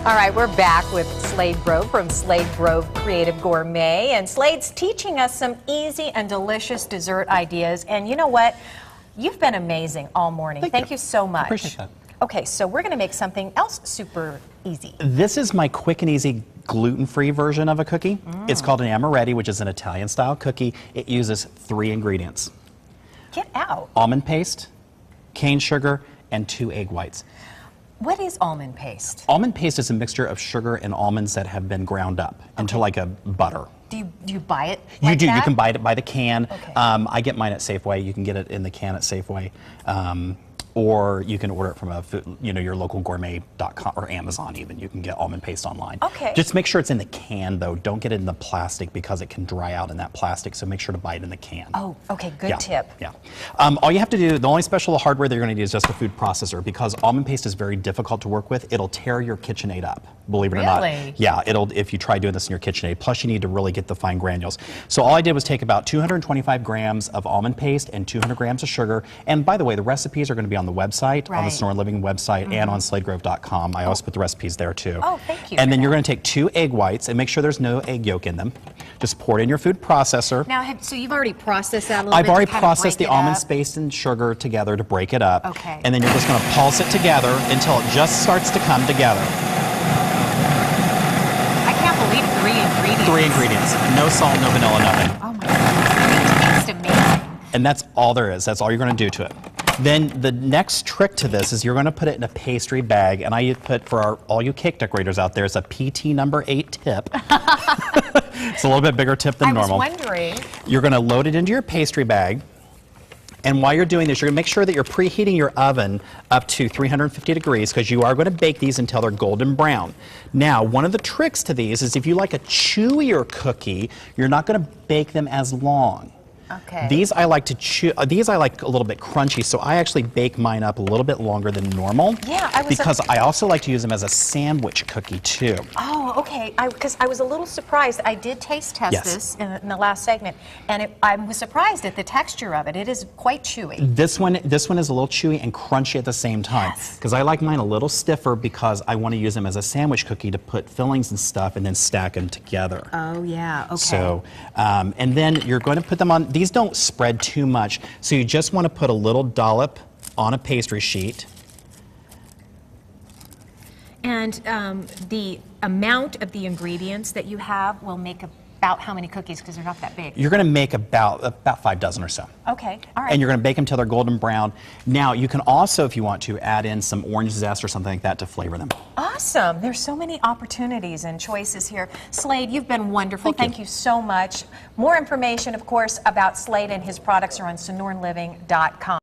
All right, we're back with Slade Grove from Slade Grove Creative Gourmet, and Slade's teaching us some easy and delicious dessert ideas. And you know what? You've been amazing all morning. Thank you so much. I appreciate that. Okay, so we're going to make something else super easy. This is my quick and easy gluten-free version of a cookie. It's called an amaretti, which is an Italian-style cookie. It uses 3 ingredients. Get out. Almond paste, cane sugar, and 2 egg whites. What is almond paste? Almond paste is a mixture of sugar and almonds that have been ground up into like a butter. Do you buy it You like do. that? You can buy it by the can. Okay. I get mine at Safeway. You can get it in the can at Safeway. Or you can order it from your local gourmet.com or Amazon even. You can get almond paste online. Okay. Just make sure it's in the can though. Don't get it in the plastic because it can dry out in that plastic. So make sure to buy it in the can. Oh, okay, good tip. Yeah. All you have to do, the only special hardware that you're going to need is just a food processor because almond paste is very difficult to work with. It'll tear your KitchenAid up, believe it or not. Really? Yeah, it'll if you try doing this in your KitchenAid. Plus you need to really get the fine granules. So all I did was take about 225 grams of almond paste and 200 grams of sugar. And by the way, the recipes are going to be on the website, on the Sonora Living website, and on sladegrove.com. I always put the recipes there too. Oh, thank you. And then you're going to take 2 egg whites and make sure there's no egg yolk in them. Just pour it in your food processor. Now, so you've already processed that a little bit? I've already to kind of processed the break it almond up? paste and sugar together to break it up. Okay. And then you're just going to pulse it together until it just starts to come together. I can't believe 3 ingredients. 3 ingredients. No salt, no vanilla, nothing. Oh my goodness, it tastes amazing. And that's all there is. That's all you're going to do to it. Then the next trick to this is you're going to put it in a pastry bag. And I put, for all you cake decorators out there, it's a PT number 8 tip. It's a little bit bigger tip than normal. I was wondering. You're going to load it into your pastry bag. And while you're doing this, you're going to make sure that you're preheating your oven up to 350 degrees because you are going to bake these until they're golden brown. Now, one of the tricks to these is if you like a chewier cookie, you're not going to bake them as long. Okay. These I like to chew. These I like a little bit crunchy, so I actually bake mine up a little bit longer than normal. Yeah, because I also like to use them as a sandwich cookie too. Oh, okay. Because I was a little surprised. I did taste test this in the last segment, and I was surprised at the texture of it. It is quite chewy. This one is a little chewy and crunchy at the same time. Because I like mine a little stiffer because I want to use them as a sandwich cookie to put fillings and stuff and then stack them together. Oh yeah. Okay. So, and then you're going to put them on. These don't spread too much, so you just want to put a little dollop on a pastry sheet. And the amount of the ingredients that you have will make about how many cookies, because they're not that big? You're going to make about 5 dozen or so. Okay, all right. And you're going to bake them till they're golden brown. Now, you can also, if you want to, add in some orange zest or something like that to flavor them. Awesome. There's so many opportunities and choices here. Slade, you've been wonderful. Thank you so much. More information, of course, about Slade and his products are on sonoraliving.com.